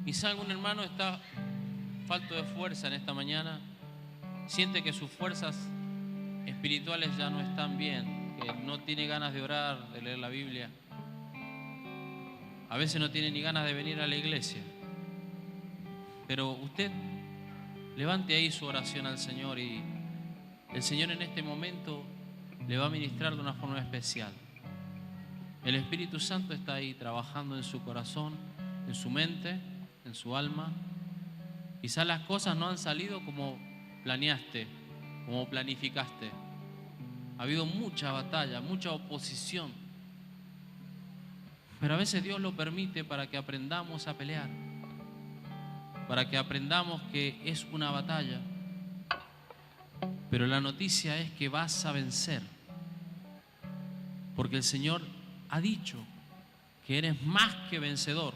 Quizá algún hermano está falto de fuerza en esta mañana, siente que sus fuerzas espirituales ya no están bien, que no tiene ganas de orar, de leer la Biblia. A veces no tiene ni ganas de venir a la iglesia. Pero usted levante ahí su oración al Señor y el Señor en este momento le va a ministrar de una forma especial. El Espíritu Santo está ahí trabajando en su corazón, en su mente, en su alma. Quizás las cosas no han salido como planeaste, como planificaste. Ha habido mucha batalla, mucha oposición. Pero a veces Dios lo permite para que aprendamos a pelear, para que aprendamos que es una batalla. Pero la noticia es que vas a vencer, porque el Señor ha dicho que eres más que vencedor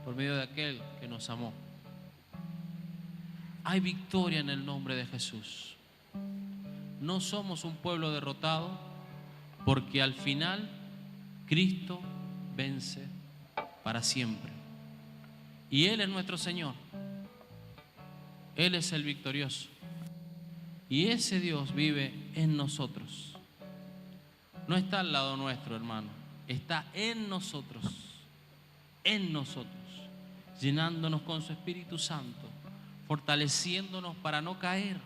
por medio de aquel que nos amó. Hay victoria en el nombre de Jesús. No somos un pueblo derrotado, porque al final Cristo vence para siempre. Y Él es nuestro Señor. Él es el victorioso. Y ese Dios vive en nosotros. No está al lado nuestro, hermano. Está en nosotros. En nosotros. Llenándonos con su Espíritu Santo. Fortaleciéndonos para no caer.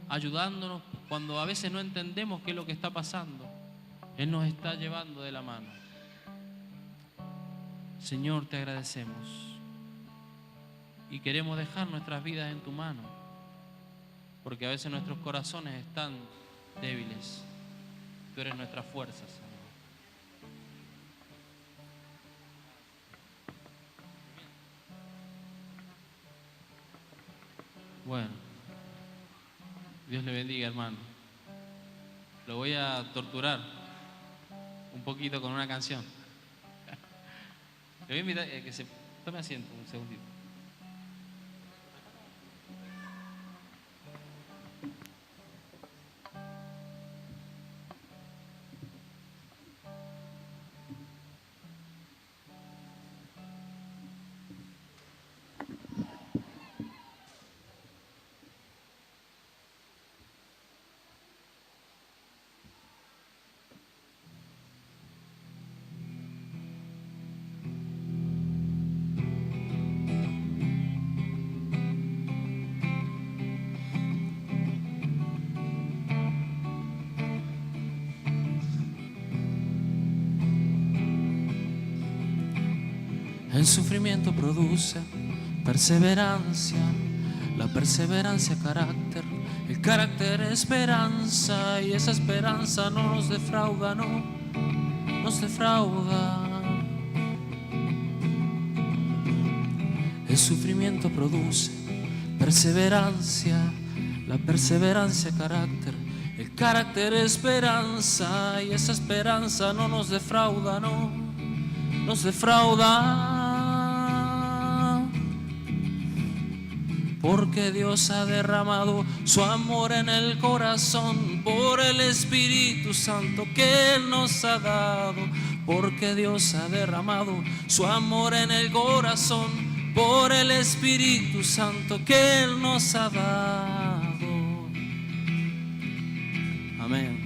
Ayudándonos cuando a veces no entendemos qué es lo que está pasando. Él nos está llevando de la mano. Señor, te agradecemos. Y queremos dejar nuestras vidas en tu mano. Porque a veces nuestros corazones están débiles. Tú eres nuestra fuerza, Señor. Bueno, Dios le bendiga, hermano. Lo voy a torturar un poquito con una canción. Le voy a invitar a que se tome asiento un segundito. El sufrimiento produce perseverancia, la perseverancia carácter, el carácter esperanza, y esa esperanza no nos defrauda, no nos defrauda. El sufrimiento produce perseverancia, la perseverancia carácter, el carácter esperanza, y esa esperanza no nos defrauda, no nos defrauda. Porque Dios ha derramado su amor en el corazón por el Espíritu Santo que Él nos ha dado. Porque Dios ha derramado su amor en el corazón por el Espíritu Santo que Él nos ha dado. Amén.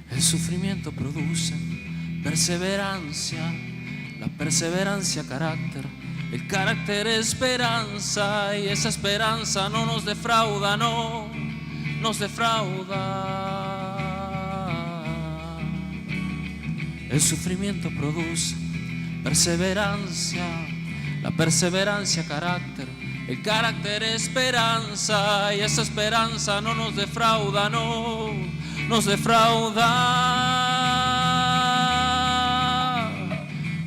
El sufrimiento produce perseverancia, la perseverancia carácter, el carácter esperanza, y esa esperanza no nos defrauda, no nos defrauda. El sufrimiento produce perseverancia, la perseverancia carácter, el carácter esperanza, y esa esperanza no nos defrauda, no nos defrauda.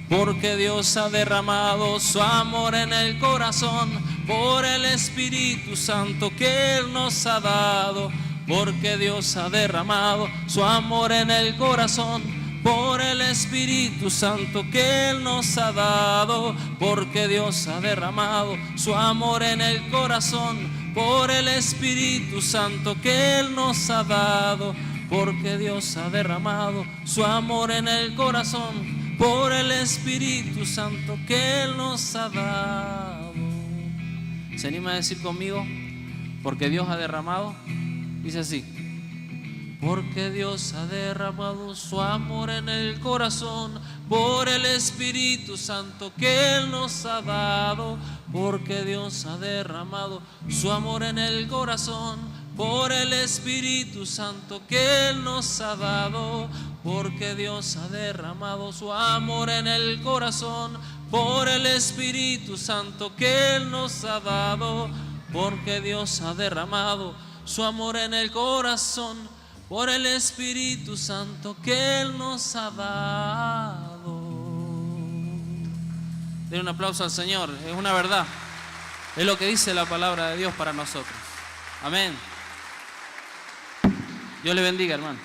Porque Dios ha derramado su amor en el corazón por el Espíritu Santo que Él nos ha dado. Porque Dios ha derramado su amor en el corazón por el Espíritu Santo que Él nos ha dado. Porque Dios ha derramado su amor en el corazón por el Espíritu Santo que Él nos ha dado. Porque Dios ha derramado su amor en el corazón por el Espíritu Santo que Él nos ha dado. ¿Se anima a decir conmigo? Porque Dios ha derramado. Dice así: porque Dios ha derramado su amor en el corazón por el Espíritu Santo que Él nos ha dado, porque Dios ha derramado su amor en el corazón por el Espíritu Santo que Él nos ha dado, porque Dios ha derramado su amor en el corazón por el Espíritu Santo que Él nos ha dado, porque Dios ha derramado su amor en el corazón por el Espíritu Santo que Él nos ha dado. Den un aplauso al Señor, es una verdad, es lo que dice la palabra de Dios para nosotros. Amén. Dios le bendiga, hermano.